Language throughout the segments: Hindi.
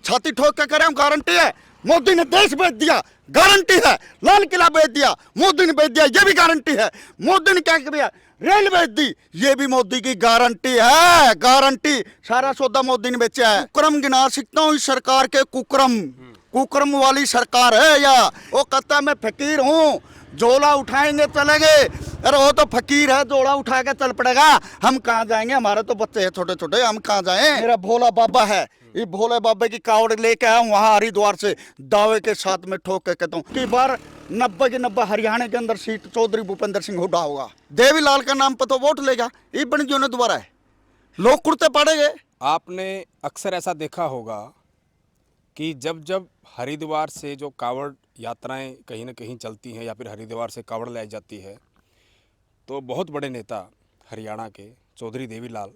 छाती ठोक के करें, गारंटी है। मोदी ने देश बेच दिया, गारंटी है। लाल किला बेच दिया, मोदी ने बेच दिया, ये भी गारंटी है। मोदी ने क्या किया, रेल बेच दी, ये भी मोदी की गारंटी है, गारंटी। सारा सौदा मोदी ने बेचा है। कुकरम गिना सकता हूँ इस सरकार के, कुकरम, कुकरम वाली सरकार है। या वो कहता मैं फकीर हूँ, झोला उठाएंगे चलेंगे। अरे वो तो फकीर है, झोला उठा के चल पड़ेगा। हम कहाँ जाएंगे, हमारे तो बच्चे हैं छोटे छोटे, हम कहाँ जाएं। मेरा भोला बाबा है, ये भोले बाबे की कावड़ लेके आया हूँ वहाँ हरिद्वार से, दावे के साथ में ठोक के कहता हूँ कि बार 90 की 90 हरियाणा के अंदर सीट चौधरी भूपेंद्र सिंह हुड्डा होगा। देवीलाल का नाम पर तो वोट लेगा, ये बन जो ने दोबारा है, लोग कुर्ते पड़ेंगे। आपने अक्सर ऐसा देखा होगा कि जब जब हरिद्वार से जो कावड़ यात्राएं कहीं ना कहीं चलती हैं या फिर हरिद्वार से कावड़ लाई जाती है, तो बहुत बड़े नेता हरियाणा के चौधरी देवीलाल,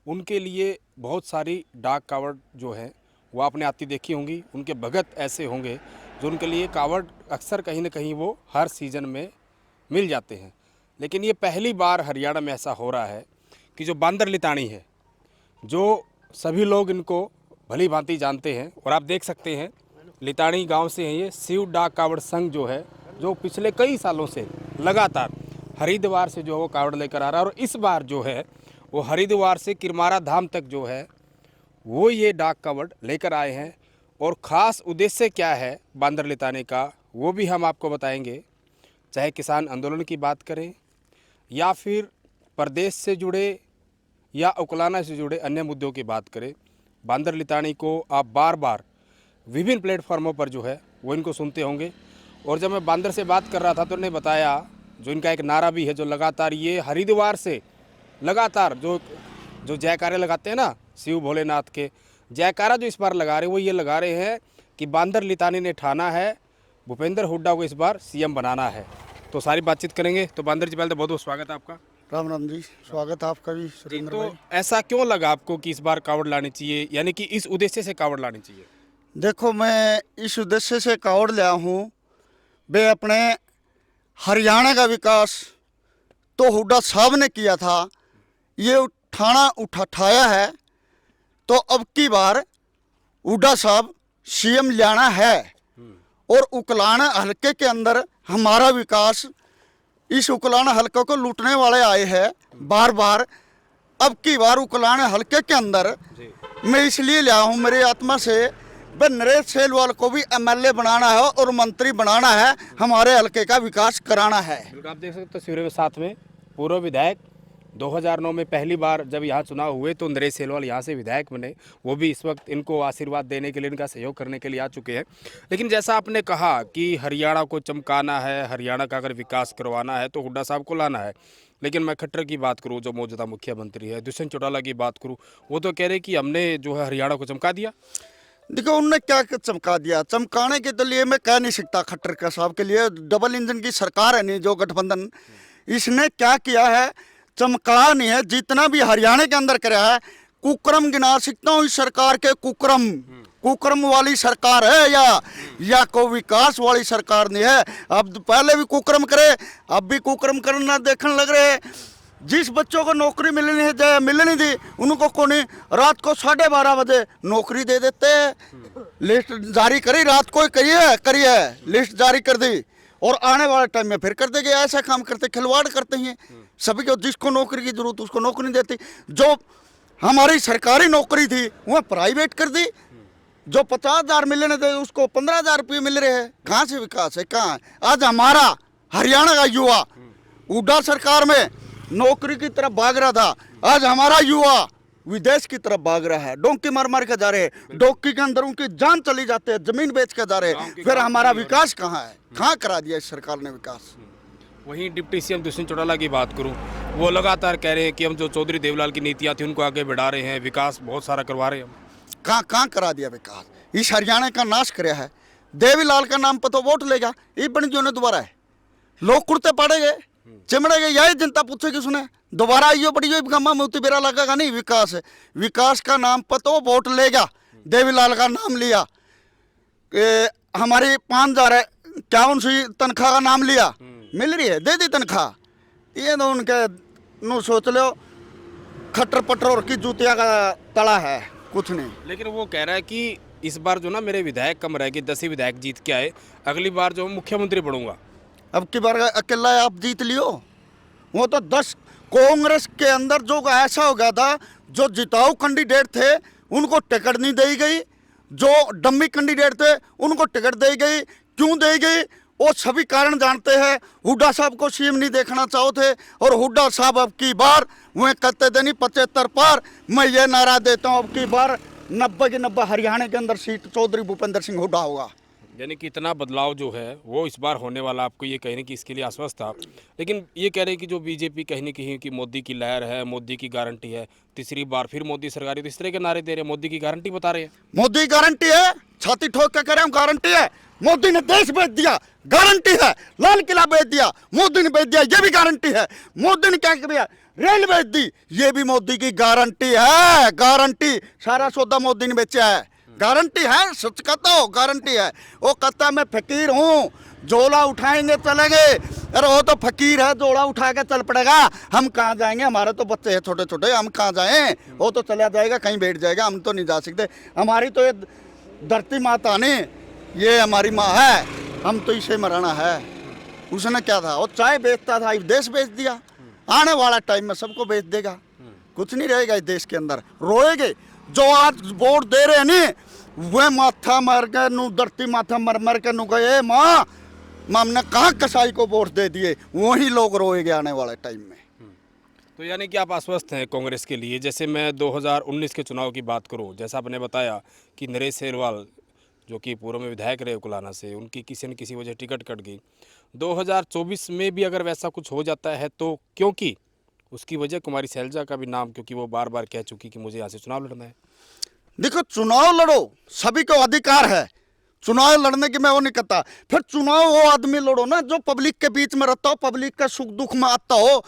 उनके लिए बहुत सारी डाक कावड़ जो है वो आपने आती देखी होंगी। उनके भगत ऐसे होंगे जो उनके लिए कावड़ अक्सर कहीं ना कहीं वो हर सीज़न में मिल जाते हैं। लेकिन ये पहली बार हरियाणा में ऐसा हो रहा है कि जो बांदर लितानी है, जो सभी लोग इनको भली भांति जानते हैं, और आप देख सकते हैं लितानी गांव से हैं ये, शिव डाक कावड़ संघ जो है, जो पिछले कई सालों से लगातार हरिद्वार से जो है वो कावड़ लेकर आ रहा है। और इस बार जो है वो हरिद्वार से किरमारा धाम तक जो है वो ये डाक कावड़ लेकर आए हैं। और ख़ास उद्देश्य क्या है बांदर लिताने का, वो भी हम आपको बताएंगे। चाहे किसान आंदोलन की बात करें या फिर प्रदेश से जुड़े या उकलाना से जुड़े अन्य मुद्दों की बात करें, बांदर लितानी को आप बार बार विभिन्न प्लेटफॉर्मों पर जो है वो इनको सुनते होंगे। और जब मैं बांदर से बात कर रहा था तो उन्होंने बताया, जो इनका एक नारा भी है, जो लगातार ये हरिद्वार से लगातार जो जयकारे लगाते हैं ना शिव भोलेनाथ के, जयकारा जो इस बार लगा रहे हैं वो ये लगा रहे हैं कि बांदर लितानी ने ठाना है भूपेंद्र हुड्डा को इस बार सीएम बनाना है। तो सारी बातचीत करेंगे। तो बांदर जी, पहले तो बहुत बहुत स्वागत है आपका। राम राम जी, स्वागत है आपका भी सुरेंद्र तो भाई। ऐसा क्यों लगा आपको कि इस बार कावड़ लानी चाहिए, यानी कि इस उद्देश्य से कावड़ लानी चाहिए? देखो, मैं इस उद्देश्य से कावड़ लिया हूँ, वे अपने हरियाणा का विकास तो हुड्डा साहब ने किया था, ये उठाया है, तो अब की बार हुड्डा साहब सीएम लाना है। और उकलाना हलके के अंदर हमारा विकास, इस उकलाना हलके को लूटने वाले आए हैं बार बार। अब की बार उकलाना हलके के अंदर मैं इसलिए लिया हूँ, मेरी आत्मा से वे नरेश सेलवाल को भी एमएलए बनाना है और मंत्री बनाना है, हमारे हलके का विकास कराना है। आप देख सकते हो तस्वीरों में साथ में पूर्व विधायक 2009 में पहली बार जब यहाँ चुनाव हुए तो नरेश सेलवाल यहाँ से विधायक बने, वो भी इस वक्त इनको आशीर्वाद देने के लिए, इनका सहयोग करने के लिए आ चुके हैं। लेकिन जैसा आपने कहा कि हरियाणा को चमकाना है, हरियाणा का अगर विकास करवाना है तो हुड्डा साहब को लाना है। लेकिन मैं खट्टर की बात करूँ, जो मौजूदा मुख्यमंत्री है, दुष्यंत चौटाला की बात करूँ, वो तो कह रहे कि हमने जो है हरियाणा को चमका दिया। देखो, उनने क्या चमका दिया, चमकाने के तो लिए मैं कह नहीं सकता। खट्टर का साहब के लिए डबल इंजन की सरकार है नहीं, जो गठबंधन, इसने क्या किया है, चमका नहीं है। जितना भी हरियाणा के अंदर कराया है, कुकरम गिना सकता हूँ इस सरकार के, कुकरम, कुकरम वाली सरकार है। या कोई विकास वाली सरकार नहीं है। अब पहले भी कुकरम करे, अब भी कुकरम करना देखने लग रहे हैं। जिस बच्चों को नौकरी मिलनी थी उनको कौन रात को 12:30 बजे नौकरी दे देते हैं। लिस्ट जारी करी, रात को करिए लिस्ट जारी कर दी, और आने वाले टाइम में फिर कर देंगे। ऐसा काम करते, खिलवाड़ करते हैं सभी को। जिसको नौकरी की जरूरत उसको नौकरी नहीं देती। जो हमारी सरकारी नौकरी थी वह प्राइवेट कर दी। जो 50,000 मिलने थे उसको 15,000 रुपये मिल रहे हैं। कहाँ से विकास है, कहाँ? आज हमारा हरियाणा का युवा हुड्डा सरकार में नौकरी की तरफ भाग रहा था, आज हमारा युवा विदेश की तरफ भाग रहा है। डोंकी मार मार के जा रहे हैं, डोंकी के अंदर उनकी जान चली जाती है, जमीन बेच के जा रहे हैं। फिर हमारा विकास कहाँ है? कहाँ करा दिया इस सरकार ने विकास? वहीं डिप्टी सीएम दुष्यंत चौटाला की बात करूं, वो लगातार कह रहे हैं कि हम जो चौधरी देवीलाल की नीतियां थी उनको आगे बढ़ा रहे हैं, विकास बहुत सारा करवा रहे हैं। कहाँ करा दिया विकास? इस हरियाणा का नाश कराया है। देवीलाल का नाम पर तो वोट लेगा, ये बन जो ने दोबारा है, लोग कुर्ते पड़ेंगे, चिमड़ेंगे, यही जनता पूछेगी सुने दोबारा आइयो बड़ी गमा मोती बेरा लगेगा नहीं। विकास है, विकास का नाम पर तो वोट लेगा। देवीलाल का नाम लिया, हमारी 5,051 तनख्वाह का नाम लिया, मिल रही है, दे दी तनख्वाह। ये तो उनके नो सोच लो, खट्टर पट्टर और की जूतिया का तला है, कुछ नहीं। लेकिन वो कह रहा है कि इस बार जो ना मेरे विधायक कम रह गए, 10 ही विधायक जीत के आए, अगली बार जो मैं मुख्यमंत्री बनूंगा। अब की बार अकेला आप जीत लियो, वो तो 10 कांग्रेस के अंदर जो ऐसा हो गया था, जो जिताऊ कैंडिडेट थे उनको टिकट नहीं दी गई, जो डम्मी कैंडिडेट थे उनको टिकट दी गई। क्यों दी गई वो सभी कारण जानते हैं। हुड्डा साहब को सीएम नहीं देखना चाहो थे, और हुड्डा साहब अब की बार वह कहते थे नहीं 75 पार। मैं ये नारा देता हूँ अब की बार 90 की 90 हरियाणा के अंदर सीट चौधरी भूपेंद्र सिंह हुड्डा होगा। यानी कि इतना बदलाव जो है वो इस बार होने वाला, आपको ये कहने की इसके लिए आश्वस्त था। लेकिन ये कह रहे हैं कि जो बीजेपी कहीं न कहीं कि मोदी की लहर है, मोदी की गारंटी है, तीसरी बार फिर मोदी सरकार है, तो इस तरह के नारे दे रहे हैं, मोदी की गारंटी बता रहे हैं। मोदी गारंटी है, छाती ठोक के कह रहे हैं गारंटी है। मोदी ने देश बेच दिया, गारंटी है। लाल किला बेच दिया, मोदी ने बेच दिया, ये भी गारंटी है। मोदी ने क्या किया, रेल बेच दी, ये भी मोदी की गारंटी है। गारंटी, सारा सौदा मोदी ने बेचा है, गारंटी है। सच कहता हो, गारंटी है। वो कहता मैं फकीर हूँ, झोला उठाएंगे चलेंगे। अरे वो तो फकीर है, झोला उठा के चल पड़ेगा। हम कहाँ जाएंगे, हमारे तो बच्चे हैं छोटे छोटे, हम कहाँ जाएं। वो तो चला जाएगा, कहीं बैठ जाएगा, हम तो नहीं जा सकते। हमारी तो ये धरती माता ने, ये हमारी माँ है, हम तो इसे मराना है। उसने क्या था, वो चाय बेचता था, देश बेच दिया। आने वाला टाइम में सबको बेच देगा, कुछ नहीं रहेगा इस देश के अंदर। रोएगे जो आज वोट दे रहे हैं नी, वह माथा मर के नु, धरती माथा मर मर के नु गए माँ हमने कहाँ कसाई को वोट दे दिए, वही लोग रोएंगे आने वाले टाइम में। तो यानी कि आप आश्वस्त हैं कांग्रेस के लिए। जैसे मैं 2019 के चुनाव की बात करूं, जैसा आपने बताया कि नरेश सेलवाल जो कि पूर्व में विधायक रहे कुलाना से, उनकी किसी न किसी वजह टिकट कट गई। 2024 में भी अगर वैसा कुछ हो जाता है तो, क्योंकि उसकी वजह कुमारी शैलजा का भी नाम, क्योंकि वो बार बार कह चुकी कि मुझे यहाँ से चुनाव लड़ना है। देखो चुनाव लड़ो, सभी को अधिकार है चुनाव लड़ने की, मैं वो नहीं कहता। फिर चुनाव वो आदमी लड़ो ना जो पब्लिक के बीच में रहता हो, पब्लिक का सुख दुख में आता हो।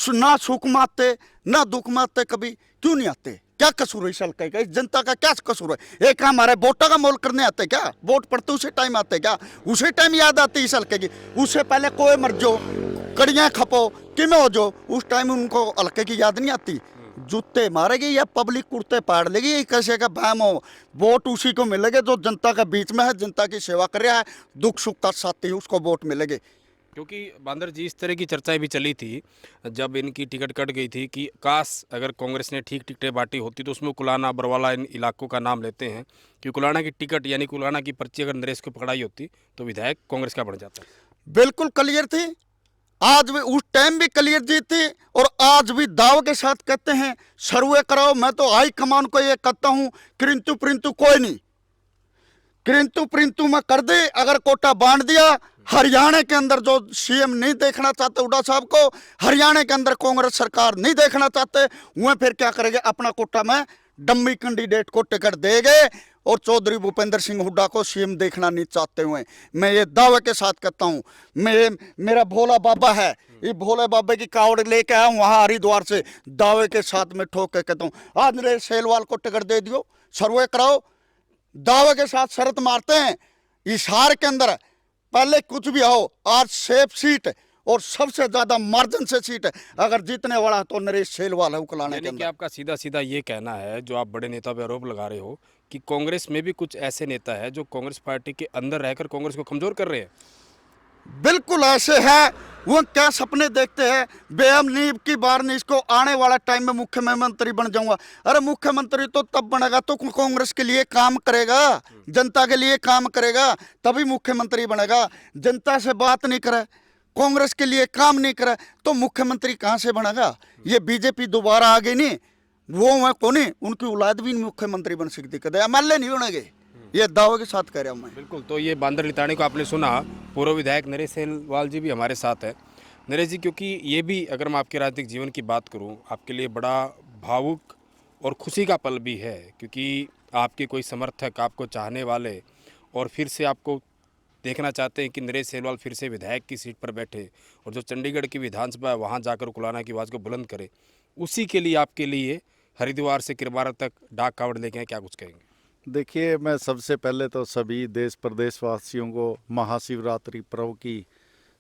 ना सुख में आते ना दुख में आते, कभी क्यों नहीं आते? क्या कसूर है इस हल्के का, इस जनता का क्या कसूर है? एक हमारे वोटों का मोल करने आते क्या? वोट पड़ते उसी टाइम आते क्या? उसी टाइम याद आती इस हल्के की। उससे पहले कोई मर जो, कड़ियाँ खपो, कि में हो जो, उस टाइम उनको हल्के की याद नहीं आती। जूते मारेगी या पब्लिक कुर्ते पाड़ लेगी, ये कैसे का बहम हो। वोट उसी को मिलेगा जो जनता के बीच में है, जनता की सेवा कर रहा है, दुख सुख का साथी, उसको वोट मिलेगी। क्योंकि बांदर जी इस तरह की चर्चाएं भी चली थी जब इनकी टिकट कट गई थी कि काश अगर कांग्रेस ने ठीक टिकटें बांटी होती तो उसमें कुलाना बरवाला इन इलाकों का नाम लेते हैं कि कुलाना की टिकट यानी कुलाना की पर्ची अगर नरेश को पकड़ाई होती तो विधायक कांग्रेस का बन जाता। बिल्कुल क्लियर थी, आज भी, उस टाइम भी क्लियर जी थी, और आज भी दाव के साथ कहते हैं सर्वे कराओ। मैं तो हाई कमान को ये कहता हूँ, किंतु प्रिंतु कोई नहीं, किंतु प्रिंतु में कर दे। अगर कोटा बांट दिया, हरियाणा के अंदर जो सीएम नहीं देखना चाहते हुड्डा साहब को, हरियाणा के अंदर कांग्रेस सरकार नहीं देखना चाहते, वह फिर क्या करेंगे, अपना कोटा में डम्मी कैंडिडेट को टिकट देंगे, और चौधरी भूपेंद्र सिंह हुड्डा को सीएम देखना नहीं चाहते हुए। मैं ये दावे के साथ कहता हूँ, मेरा भोला बाबा है, ये भोले बाबा की कावड़ लेके आया हूँ वहाँ हरिद्वार से, दावे के साथ में ठोक के कहता हूँ आज नरेश सेलवाल को टिकट दे दियो, सर्वे कराओ। दावे के साथ शर्त मारते हैं इस हार के अंदर, पहले कुछ भी हो, आज सेफ सीट और सबसे ज्यादा मार्जिन से सीट अगर जीतने वाला तो नरेश सेलवाल है उकलाने के अंदर। आपका सीधा सीधा ये कहना है, जो आप बड़े नेता पे आरोप लगा रहे हो कि कांग्रेस में भी कुछ ऐसे नेता है जो कांग्रेस पार्टी के अंदर रहकर कांग्रेस को कमजोर कर रहे हैं। बिल्कुल ऐसे है, वो क्या सपने देखते हैं, बेहम नींव की बार नहीं, इसको आने वाला टाइम में मुख्यमंत्री बन जाऊंगा। अरे मुख्यमंत्री तो तब बनेगा तो कांग्रेस के लिए काम करेगा, जनता के लिए काम करेगा, तभी मुख्यमंत्री बनेगा। जनता से बात नहीं करे, कांग्रेस के लिए काम नहीं करे, तो मुख्यमंत्री कहाँ से बनेगा? ये बीजेपी दोबारा आ गई नहीं, वो मैं कौन, उनकी औलाद भी मुख्यमंत्री बन सकती, कदे एमएलए नहीं बनेंगे, ये दावे के साथ कह रहा हूँ मैं। बिल्कुल, तो ये बांदर लितानी को आपने सुना, पूर्व विधायक नरेश सेलवाल जी भी हमारे साथ है। नरेश जी, क्योंकि ये भी अगर मैं आपके राजनीतिक जीवन की बात करूं, आपके लिए बड़ा भावुक और खुशी का पल भी है, क्योंकि आपके कोई समर्थक, आपको चाहने वाले और फिर से आपको देखना चाहते हैं कि नरेश सेलवाल फिर से विधायक की सीट पर बैठे और जो चंडीगढ़ की विधानसभा है वहाँ जाकर कुलाना की आवाज़ को बुलंद करे। उसी के लिए आपके लिए हरिद्वार से किरमारा तक डाक कावड़ लेके आए, क्या कुछ कहेंगे? देखिए, मैं सबसे पहले तो सभी देश प्रदेशवासियों को महाशिवरात्रि पर्व की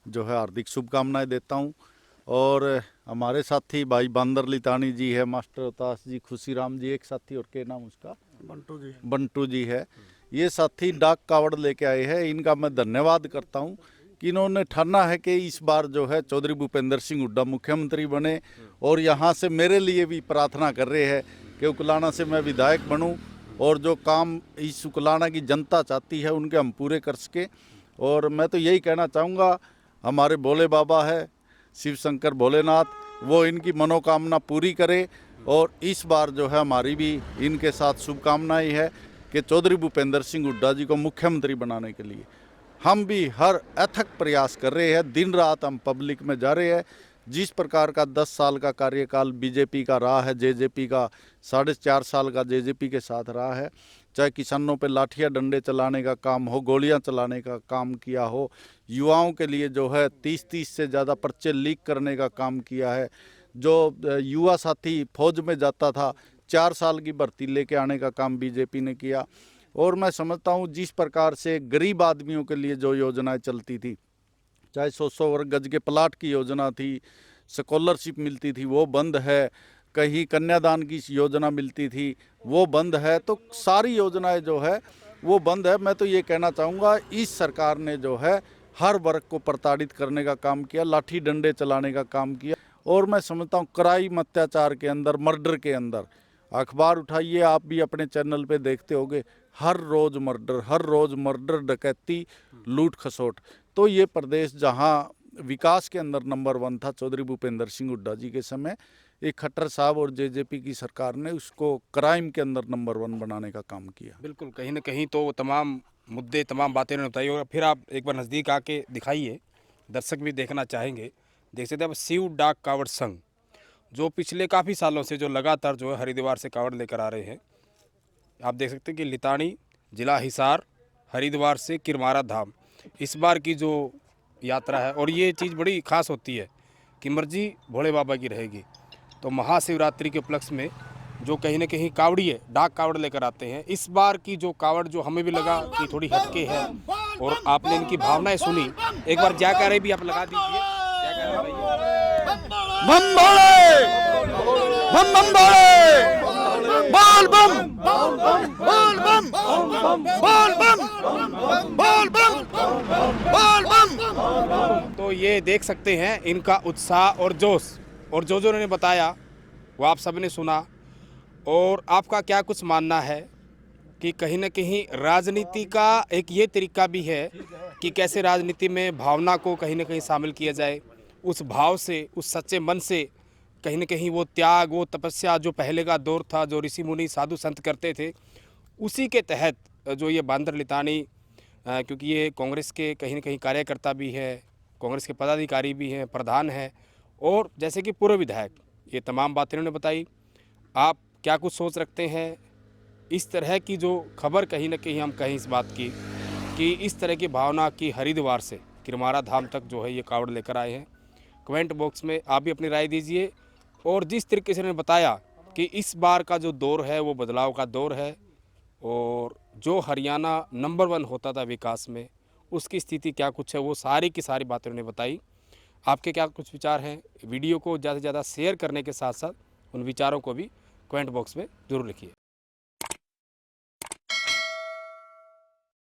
जो है हार्दिक शुभकामनाएं देता हूं। और हमारे साथी भाई बांदर लितानी जी है, मास्टर अवताश जी, खुशीराम जी, एक साथी और के नाम उसका बंटू जी है। ये साथी डाक कावड़ लेके आए हैं, इनका मैं धन्यवाद करता हूँ कि इन्होंने ठाना है कि इस बार जो है चौधरी भूपेंद्र सिंह हुड्डा मुख्यमंत्री बने, और यहाँ से मेरे लिए भी प्रार्थना कर रहे हैं कि उकलाना से मैं विधायक बनूँ और जो काम इस उकलाना की जनता चाहती है उनके हम पूरे कर सके। और मैं तो यही कहना चाहूँगा, हमारे भोले बाबा है शिव शंकर भोलेनाथ, वो इनकी मनोकामना पूरी करे। और इस बार जो है हमारी भी इनके साथ शुभकामनाएं है कि चौधरी भूपेंद्र सिंह हुड्डा जी को मुख्यमंत्री बनाने के लिए हम भी हर अथक प्रयास कर रहे हैं। दिन रात हम पब्लिक में जा रहे हैं। जिस प्रकार का 10 साल का कार्यकाल बीजेपी का रहा है, जेजेपी का 4.5 साल का जेजेपी के साथ रहा है, चाहे किसानों पे लाठियां डंडे चलाने का काम हो, गोलियां चलाने का काम किया हो, युवाओं के लिए जो है 30 से ज़्यादा पर्चे लीक करने का काम किया है, जो युवा साथी फौज में जाता था 4 साल की भर्ती लेके आने का काम बीजेपी ने किया। और मैं समझता हूँ जिस प्रकार से गरीब आदमियों के लिए जो योजनाएं चलती थी, चाहे 100 वर्ग गज के प्लाट की योजना थी, स्कॉलरशिप मिलती थी, वो बंद है, कहीं कन्यादान की योजना मिलती थी वो बंद है, तो सारी योजनाएं जो है वो बंद है। मैं तो ये कहना चाहूँगा इस सरकार ने जो है हर वर्ग को प्रताड़ित करने का काम किया, लाठी डंडे चलाने का काम किया। और मैं समझता हूँ क्राइम अत्याचार के अंदर, मर्डर के अंदर, अखबार उठाइए, आप भी अपने चैनल पे देखते होंगे, हर रोज़ मर्डर, डकैती, लूट खसोट। तो ये प्रदेश जहाँ विकास के अंदर नंबर 1 था चौधरी भूपेंद्र सिंह हुड्डा जी के समय, एक खट्टर साहब और जेजेपी की सरकार ने उसको क्राइम के अंदर नंबर 1 बनाने का काम किया। बिल्कुल, कहीं ना कहीं तो तमाम मुद्दे, तमाम बातें उन्होंने बताई। और फिर आप एक बार नज़दीक आके दिखाइए, दर्शक भी देखना चाहेंगे। देख सकते हैं अब शिव डाक कावड़ संघ जो पिछले काफ़ी सालों से जो लगातार जो है हरिद्वार से कावड़ लेकर आ रहे हैं। आप देख सकते हैं कि लितानी, जिला हिसार, हरिद्वार से किरमारा धाम इस बार की जो यात्रा है। और ये चीज़ बड़ी खास होती है कि मर्जी भोले बाबा की रहेगी। तो महाशिवरात्रि के उपलक्ष्य में जो कहीं ना कहीं कावड़िए डाक कावड़ लेकर आते हैं, इस बार की जो कावड़ जो हमें भी लगा कि थोड़ी हटके है, और आपने इनकी भावनाएं सुनी। एक बार क्या कह रहे भी आप लगा दीजिए, क्या कह रहे हैं बम भोले, बम बम भोले, बोल बम, बोल बम, बोल बम, बोल बम, बोल बम। तो ये देख सकते हैं इनका उत्साह और जोश, और जो उन्होंने बताया वो आप सबने सुना। और आपका क्या कुछ मानना है कि कहीं ना कहीं राजनीति का एक ये तरीका भी है कि कैसे राजनीति में भावना को कहीं ना कहीं शामिल किया जाए, उस भाव से, उस सच्चे मन से कहीं ना कहीं वो त्याग, वो तपस्या जो पहले का दौर था, जो ऋषि मुनि साधु संत करते थे, उसी के तहत जो ये बांदर लितानी, क्योंकि ये कांग्रेस के कहीं ना कहीं कार्यकर्ता भी है, कांग्रेस के पदाधिकारी भी हैं, प्रधान है, और जैसे कि पूर्व विधायक, ये तमाम बातें उन्होंने बताई। आप क्या कुछ सोच रखते हैं इस तरह की जो खबर कहीं ना कहीं हम कहीं इस बात की कि इस तरह की भावना की हरिद्वार से किरमारा धाम तक जो है ये कावड़ लेकर आए हैं? कमेंट बॉक्स में आप भी अपनी राय दीजिए। और जिस तरीके से उन्होंने बताया कि इस बार का जो दौर है वो बदलाव का दौर है, और जो हरियाणा नंबर 1 होता था विकास में, उसकी स्थिति क्या कुछ है, वो सारी की सारी बातें उन्होंने बताई। आपके क्या कुछ विचार हैं? वीडियो को ज़्यादा से ज़्यादा शेयर करने के साथ साथ उन विचारों को भी कमेंट बॉक्स में ज़रूर लिखिए।